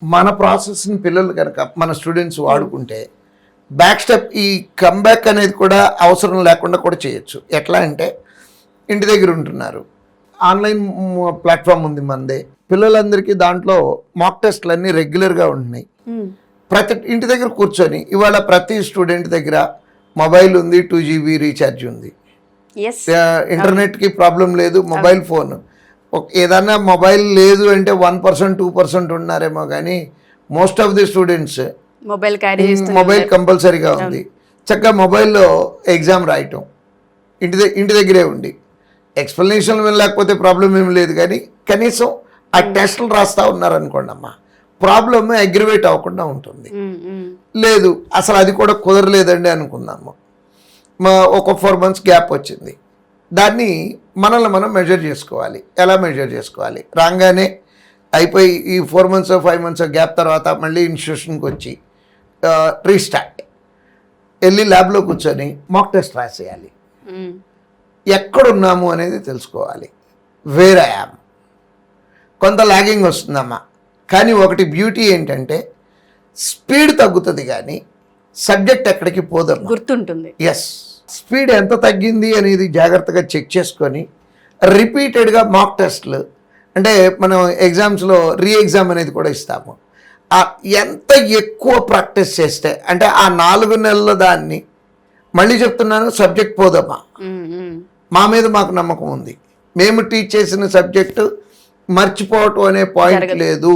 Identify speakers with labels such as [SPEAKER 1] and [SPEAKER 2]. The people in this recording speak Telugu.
[SPEAKER 1] మన ప్రాసెస్ని పిల్లలు కనుక మన స్టూడెంట్స్ వాడుకుంటే బ్యాక్ స్టెప్ ఈ కమ్బ్యాక్ అనేది కూడా అవసరం లేకుండా కూడా చేయొచ్చు. ఎట్లా అంటే ఇంటి దగ్గర ఉంటున్నారు, ఆన్లైన్ ప్లాట్ఫామ్ ఉంది మనదే, పిల్లలందరికీ దాంట్లో మాక్ టెస్ట్లు అన్నీ రెగ్యులర్గా ఉంటున్నాయి. ప్రతి ఇంటి దగ్గర కూర్చొని ఇవాళ ప్రతి స్టూడెంట్ దగ్గర మొబైల్ ఉంది, 2 GB రీఛార్జ్ ఉంది, ఇంటర్నెట్కి ప్రాబ్లం లేదు, మొబైల్ ఫోన్. ఏదన్నా మొబైల్ లేదు అంటే 1% 2% ఉన్నారేమో, కానీ most of the students mobile కంపల్సరీగా ఉంది. చక్కగా మొబైల్లో ఎగ్జామ్ రాయటం, ఇంటి దగ్గరే ఉండి ఎక్స్ప్లెనేషన్ లేకపోతే ప్రాబ్లం ఏమి లేదు, కానీ కనీసం ఆ టెస్టులు రాస్తూ ఉన్నారనుకోండి అమ్మా, ప్రాబ్లమ్ అగ్రివేట్ అవ్వకుండా ఉంటుంది. లేదు అసలు అది కూడా కుదరలేదండి అనుకుందాము, ఒక 4 months గ్యాప్ వచ్చింది, దాన్ని మనల్ని మనం మెజర్ చేసుకోవాలి. ఎలా మెజర్ చేసుకోవాలి? రాగానే అయిపోయి ఈ 4 months 5 months గ్యాప్ తర్వాత మళ్ళీ ఇన్స్టిట్యూషన్కి వచ్చి రీస్టార్ట్ వెళ్ళి ల్యాబ్లో కూర్చొని మాక్ టెస్ట్ రాసేయాలి. ఎక్కడున్నాము అనేది తెలుసుకోవాలి. Where I am. కొంత లాగింగ్ వస్తుందమ్మా, కానీ ఒకటి బ్యూటీ ఏంటంటే స్పీడ్ తగ్గుతుంది కానీ సబ్జెక్ట్ ఎక్కడికి పోదమ్మా,
[SPEAKER 2] గుర్తుంటుంది.
[SPEAKER 1] ఎస్, స్పీడ్ ఎంత తగ్గింది అనేది జాగ్రత్తగా చెక్ చేసుకొని రిపీటెడ్గా మాక్ టెస్ట్లు, అంటే మనం ఎగ్జామ్స్లో రీ ఎగ్జామ్ అనేది కూడా ఇస్తాము. ఎంత ఎక్కువ ప్రాక్టీస్ చేస్తే, అంటే ఆ 4 నెలల దాన్ని మళ్ళీ చెప్తున్నాను, సబ్జెక్ట్ పోదమ్మా. మా మీద మాకు నమ్మకం ఉంది, మేము టీచ్ చేసిన సబ్జెక్టు మర్చిపోవటం అనే పాయింట్ లేదు.